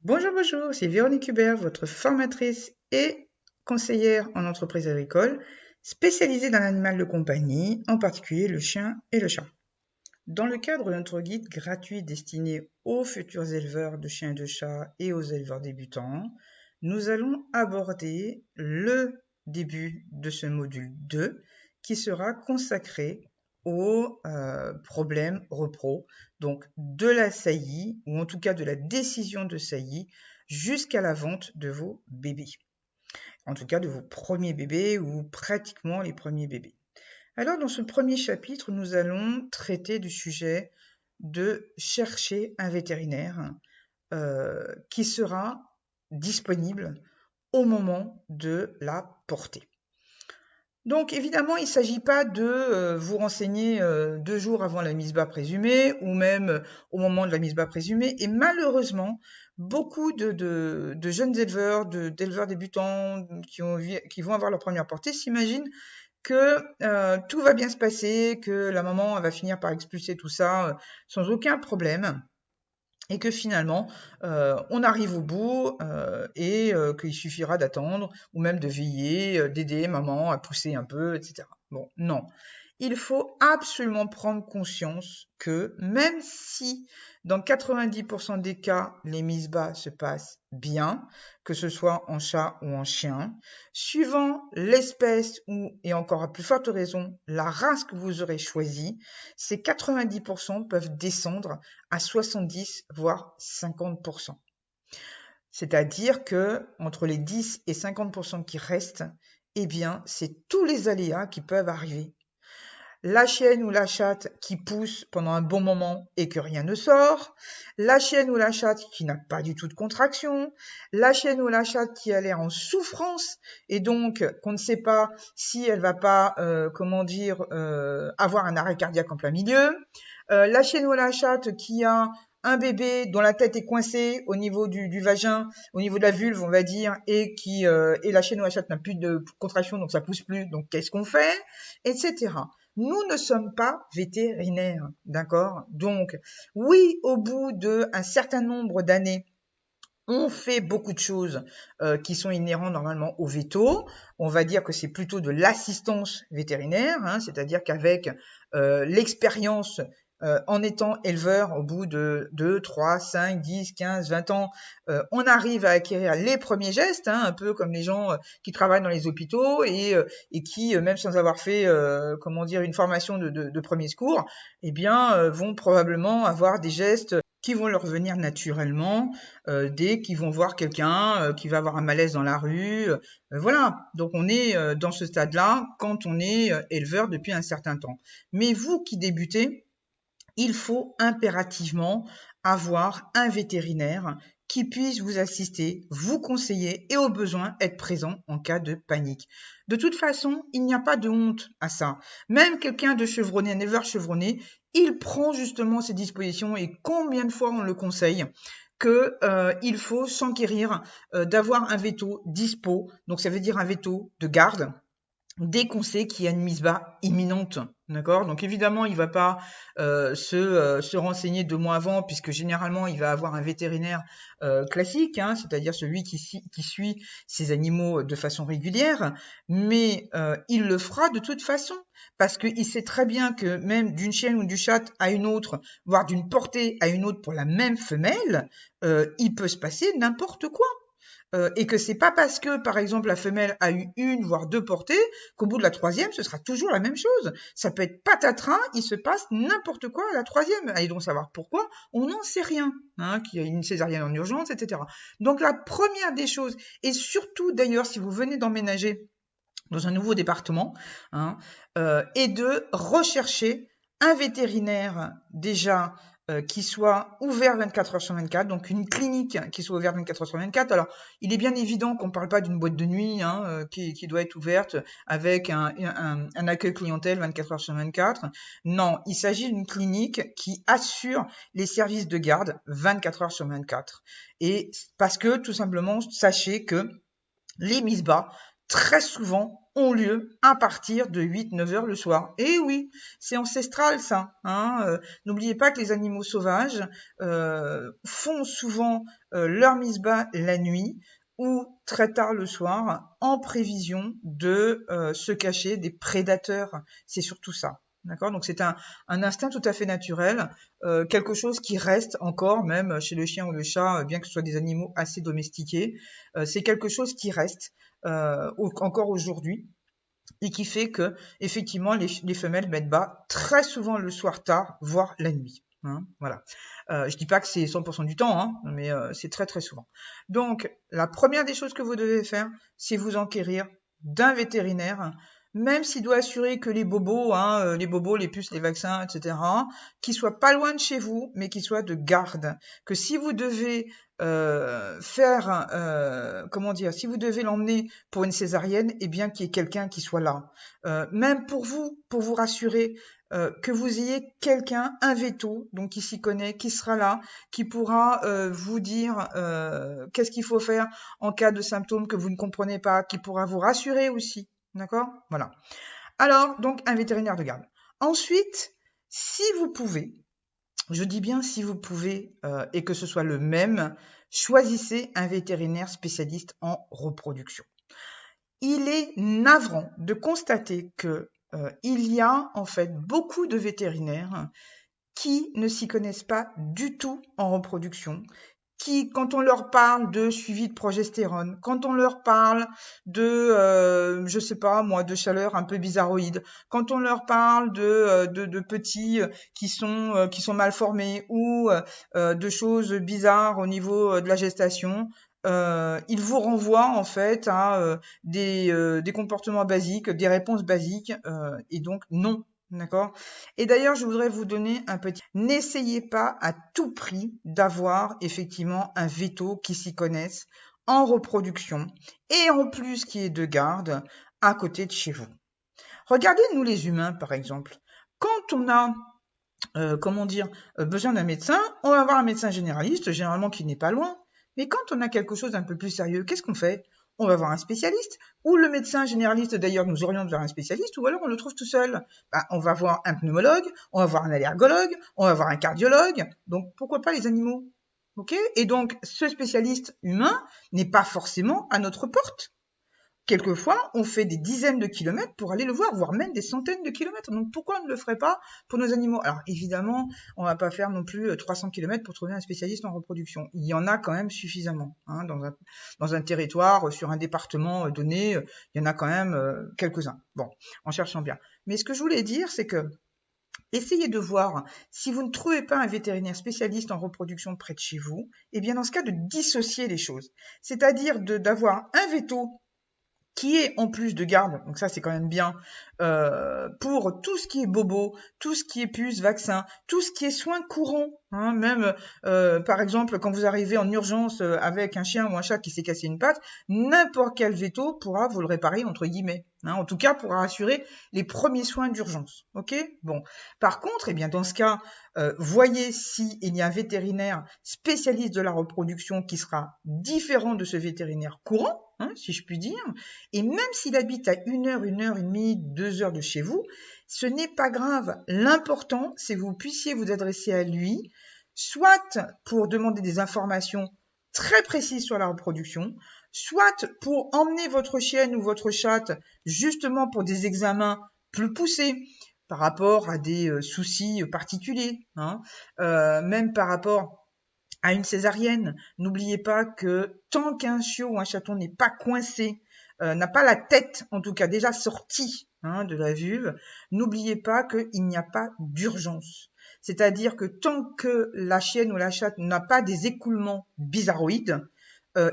Bonjour, bonjour, c'est Véronique Hubert, votre formatrice et conseillère en entreprise agricole, spécialisée dans l'animal de compagnie, en particulier le chien et le chat. Dans le cadre de notre guide gratuit destiné aux futurs éleveurs de chiens et de chats et aux éleveurs débutants, nous allons aborder le début de ce module 2 qui sera consacré aux problèmes repro, donc de la saillie, ou en tout cas de la décision de saillie, jusqu'à la vente de vos bébés. En tout cas de vos premiers bébés ou pratiquement les premiers bébés. Alors, dans ce premier chapitre, nous allons traiter du sujet de chercher un vétérinaire qui sera disponible au moment de la portée. Donc, évidemment, il ne s'agit pas de vous renseigner 2 jours avant la mise bas présumée ou même au moment de la mise bas présumée. Et malheureusement, beaucoup de jeunes éleveurs, d'éleveurs débutants qui vont avoir leur première portée s'imaginent que tout va bien se passer, que la maman elle va finir par expulser tout ça sans aucun problème, et que finalement on arrive au bout et qu'il suffira d'attendre ou même de veiller, d'aider maman à pousser un peu, etc. Bon, non. Il faut absolument prendre conscience que même si dans 90% des cas, les mises bas se passent bien, que ce soit en chat ou en chien, suivant l'espèce ou, et encore à plus forte raison, la race que vous aurez choisie, ces 90% peuvent descendre à 70 voire 50%. C'est-à-dire que entre les 10 et 50% qui restent, eh bien, c'est tous les aléas qui peuvent arriver. La chienne ou la chatte qui pousse pendant un bon moment et que rien ne sort, la chienne ou la chatte qui n'a pas du tout de contraction, la chienne ou la chatte qui a l'air en souffrance et donc qu'on ne sait pas si elle va pas, avoir un arrêt cardiaque en plein milieu, la chienne ou la chatte qui a un bébé dont la tête est coincée au niveau du vagin, au niveau de la vulve, on va dire, et la chienne ou la chatte n'a plus de contraction, donc ça pousse plus, donc qu'est-ce qu'on fait, etc. Nous ne sommes pas vétérinaires, d'accord? Donc, oui, au bout d'un certain nombre d'années, on fait beaucoup de choses qui sont inhérentes normalement au véto. On va dire que c'est plutôt de l'assistance vétérinaire, hein, c'est-à-dire qu'avec l'expérience en étant éleveur, au bout de 2, 3, 5, 10, 15, 20 ans, on arrive à acquérir les premiers gestes, hein, un peu comme les gens qui travaillent dans les hôpitaux et qui, même sans avoir fait, une formation de premier secours, eh bien, vont probablement avoir des gestes qui vont leur venir naturellement dès qu'ils vont voir quelqu'un qui va avoir un malaise dans la rue. Voilà, donc on est dans ce stade-là quand on est éleveur depuis un certain temps. Mais vous qui débutez, il faut impérativement avoir un vétérinaire qui puisse vous assister, vous conseiller et au besoin être présent en cas de panique. De toute façon, il n'y a pas de honte à ça. Même quelqu'un de chevronné, un éleveur chevronné, il prend justement ses dispositions et combien de fois on le conseille que il faut s'enquérir d'avoir un veto dispo, donc ça veut dire un veto de garde, dès qu'on sait qu'il y a une mise bas imminente, d'accord? Donc évidemment, il va pas se renseigner 2 mois avant, puisque généralement, il va avoir un vétérinaire classique, hein, c'est-à-dire celui qui suit ses animaux de façon régulière, mais il le fera de toute façon, parce qu'il sait très bien que même d'une chienne ou du chat à une autre, voire d'une portée à une autre pour la même femelle, il peut se passer n'importe quoi. Et que c'est pas parce que, par exemple, la femelle a eu 1 voire 2 portées qu'au bout de la 3e, ce sera toujours la même chose. Ça peut être patatras, il se passe n'importe quoi à la 3e. Allez donc savoir pourquoi, on n'en sait rien, hein, qu'il y a une césarienne en urgence, etc. Donc la première des choses, et surtout d'ailleurs si vous venez d'emménager dans un nouveau département, hein, est de rechercher un vétérinaire déjà qui soit ouvert 24 heures sur 24, donc une clinique qui soit ouverte 24 heures sur 24. Alors, il est bien évident qu'on ne parle pas d'une boîte de nuit hein, qui doit être ouverte avec un accueil clientèle 24 heures sur 24. Non, il s'agit d'une clinique qui assure les services de garde 24 heures sur 24. Et parce que, tout simplement, sachez que les mises bas très souvent ont lieu à partir de 8-9 heures le soir. Et oui, c'est ancestral ça. N'oubliez pas que les animaux sauvages font souvent leur mise bas la nuit ou très tard le soir en prévision de se cacher des prédateurs. C'est surtout ça. D'accord. Donc c'est un instinct tout à fait naturel, quelque chose qui reste encore, même chez le chien ou le chat, bien que ce soit des animaux assez domestiqués, c'est quelque chose qui reste encore aujourd'hui et qui fait que effectivement les femelles mettent bas très souvent le soir tard, voire la nuit. Voilà. Je dis pas que c'est 100% du temps, mais c'est très très souvent. Donc la première des choses que vous devez faire, c'est vous enquérir d'un vétérinaire, même s'il doit assurer que les bobos, les puces, les vaccins, etc., qu'ils soient pas loin de chez vous, mais qu'ils soient de garde. Que si vous devez si vous devez l'emmener pour une césarienne, eh bien qu'il y ait quelqu'un qui soit là. Même pour vous rassurer, que vous ayez quelqu'un, un veto, donc qui s'y connaît, qui sera là, qui pourra vous dire qu'est-ce qu'il faut faire en cas de symptômes que vous ne comprenez pas, qui pourra vous rassurer aussi. D'accord? Voilà. Alors, donc, un vétérinaire de garde. Ensuite, si vous pouvez, je dis bien si vous pouvez, et que ce soit le même, choisissez un vétérinaire spécialiste en reproduction. Il est navrant de constater que il y a en fait beaucoup de vétérinaires qui ne s'y connaissent pas du tout en reproduction, qui, quand on leur parle de suivi de progestérone, quand on leur parle de, je sais pas moi, de chaleur un peu bizarroïde, quand on leur parle de petits qui sont mal formés ou de choses bizarres au niveau de la gestation, ils vous renvoient en fait à des comportements basiques, des réponses basiques, et donc non. D'accord. Et d'ailleurs, je voudrais vous donner un petit... N'essayez pas à tout prix d'avoir effectivement un veto qui s'y connaisse en reproduction et en plus qui est de garde à côté de chez vous. Regardez nous les humains par exemple. Quand on a besoin d'un médecin, on va avoir un médecin généraliste, généralement qui n'est pas loin. Mais quand on a quelque chose d'un peu plus sérieux, qu'est-ce qu'on fait? On va voir un spécialiste, ou le médecin généraliste d'ailleurs nous oriente vers un spécialiste, ou alors on le trouve tout seul. On va voir un pneumologue, on va voir un allergologue, on va voir un cardiologue, donc pourquoi pas les animaux? Ok? Et donc ce spécialiste humain n'est pas forcément à notre porte. Quelquefois, on fait des dizaines de kilomètres pour aller le voir, voire même des centaines de kilomètres. Donc pourquoi on ne le ferait pas pour nos animaux? Alors évidemment, on va pas faire non plus 300 kilomètres pour trouver un spécialiste en reproduction. Il y en a quand même suffisamment. Dans un territoire, sur un département donné, il y en a quand même quelques-uns. Bon, en cherchant bien. Mais ce que je voulais dire, c'est que essayez de voir si vous ne trouvez pas un vétérinaire spécialiste en reproduction près de chez vous, et bien dans ce cas de dissocier les choses. C'est-à-dire d'avoir un veto qui est en plus de garde, donc ça c'est quand même bien, pour tout ce qui est bobo, tout ce qui est puce, vaccin, tout ce qui est soins courants, même par exemple quand vous arrivez en urgence avec un chien ou un chat qui s'est cassé une patte, n'importe quel veto pourra vous le réparer entre guillemets, en tout cas pourra assurer les premiers soins d'urgence. Ok? Bon. Par contre, eh bien dans ce cas, voyez s'il y a un vétérinaire spécialiste de la reproduction qui sera différent de ce vétérinaire courant, si je puis dire, et même s'il habite à 1 heure, 1 heure et demie, 2 heures de chez vous, ce n'est pas grave. L'important, c'est que vous puissiez vous adresser à lui, soit pour demander des informations très précises sur la reproduction, soit pour emmener votre chienne ou votre chatte justement pour des examens plus poussés par rapport à des soucis particuliers, même par rapport à une césarienne. N'oubliez pas que tant qu'un chiot ou un chaton n'est pas coincé, n'a pas la tête, en tout cas déjà sortie de la vulve, n'oubliez pas qu'il n'y a pas d'urgence. C'est-à-dire que tant que la chienne ou la chatte n'a pas des écoulements bizarroïdes,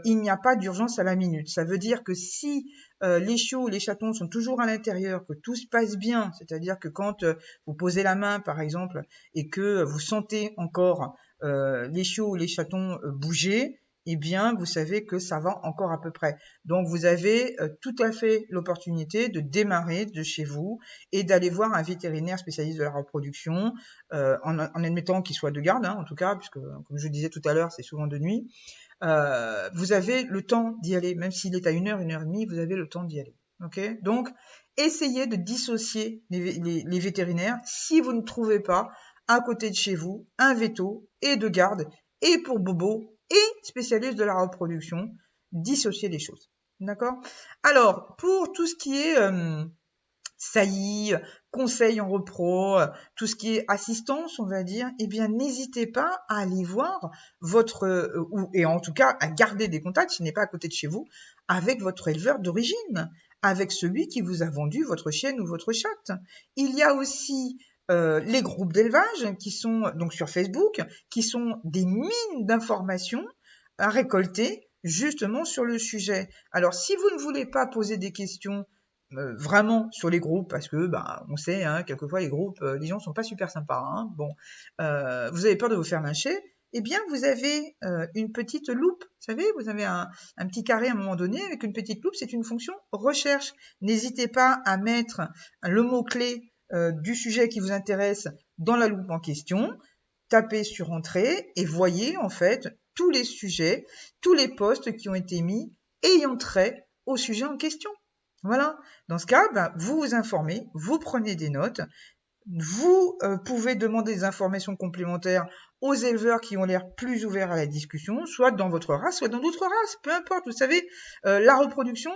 il n'y a pas d'urgence à la minute. Ça veut dire que si les chiots ou les chatons sont toujours à l'intérieur, que tout se passe bien, c'est-à-dire que quand vous posez la main, par exemple, et que vous sentez encore les chiots ou les chatons bouger, eh bien, vous savez que ça va encore à peu près. Donc, vous avez tout à fait l'opportunité de démarrer de chez vous et d'aller voir un vétérinaire spécialiste de la reproduction, en admettant qu'il soit de garde, en tout cas, puisque, comme je disais tout à l'heure, c'est souvent de nuit. vous avez le temps d'y aller, même s'il est à 1 heure et demie, vous avez le temps d'y aller. Ok? Donc, essayez de dissocier les vétérinaires si vous ne trouvez pas à côté de chez vous un veto et de garde et pour bobo et spécialiste de la reproduction, dissocier les choses. D'accord? Alors, pour tout ce qui est saillie, conseil en repro, tout ce qui est assistance, on va dire, eh bien, n'hésitez pas à aller voir votre, et en tout cas, à garder des contacts, s'il n'est pas à côté de chez vous, avec votre éleveur d'origine, avec celui qui vous a vendu votre chienne ou votre chatte. Il y a aussi les groupes d'élevage qui sont donc sur Facebook, qui sont des mines d'informations à récolter justement sur le sujet. Alors, si vous ne voulez pas poser des questions vraiment sur les groupes, parce que on sait, hein, quelquefois les groupes, les gens sont pas super sympas. Hein, bon, vous avez peur de vous faire lyncher. Eh bien, vous avez une petite loupe. Vous savez, vous avez un petit carré à un moment donné avec une petite loupe. C'est une fonction recherche. N'hésitez pas à mettre le mot-clé du sujet qui vous intéresse dans la loupe en question. Tapez sur Entrée et voyez en fait tous les sujets, tous les posts qui ont été mis ayant trait au sujet en question. Voilà. Dans ce cas, vous vous informez, vous prenez des notes, vous pouvez demander des informations complémentaires aux éleveurs qui ont l'air plus ouverts à la discussion, soit dans votre race, soit dans d'autres races, peu importe. Vous savez, la reproduction,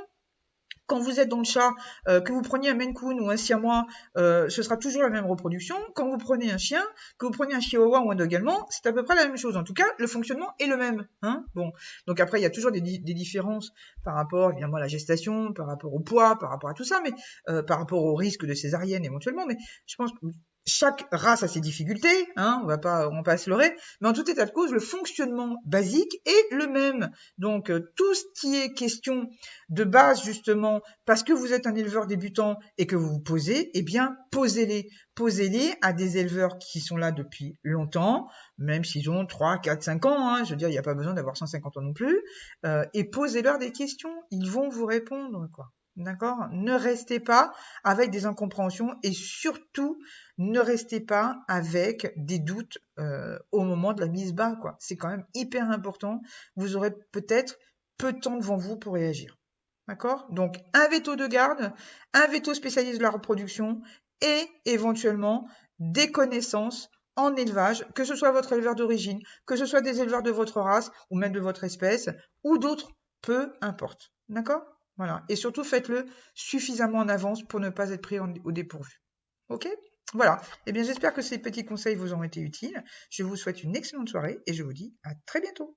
quand vous êtes dans le chat, que vous preniez un Maine Coon ou un Siamois, ce sera toujours la même reproduction. Quand vous prenez un chien, que vous preniez un Chihuahua ou un Dog allemand, c'est à peu près la même chose. En tout cas, le fonctionnement est le même. Hein, bon, donc après, il y a toujours des différences par rapport, évidemment, à la gestation, par rapport au poids, par rapport à tout ça, mais par rapport au risque de césarienne éventuellement. Mais je pense que chaque race a ses difficultés, hein, on va pas se leurrer, mais en tout état de cause, le fonctionnement basique est le même. Donc, tout ce qui est question de base, justement, parce que vous êtes un éleveur débutant et que vous vous posez, eh bien, posez-les. Posez-les à des éleveurs qui sont là depuis longtemps, même s'ils ont 3, 4, 5 ans, hein, je veux dire, il n'y a pas besoin d'avoir 150 ans non plus, et posez-leur des questions, ils vont vous répondre, quoi. D'accord? Ne restez pas avec des incompréhensions et surtout, ne restez pas avec des doutes au moment de la mise bas, quoi. C'est quand même hyper important. Vous aurez peut-être peu de temps devant vous pour réagir. D'accord? Donc, un veto de garde, un veto spécialiste de la reproduction et éventuellement des connaissances en élevage, que ce soit votre éleveur d'origine, que ce soit des éleveurs de votre race ou même de votre espèce ou d'autres, peu importe. D'accord? Voilà. Et surtout, faites-le suffisamment en avance pour ne pas être pris au dépourvu. Ok? Voilà. Eh bien, j'espère que ces petits conseils vous ont été utiles. Je vous souhaite une excellente soirée et je vous dis à très bientôt.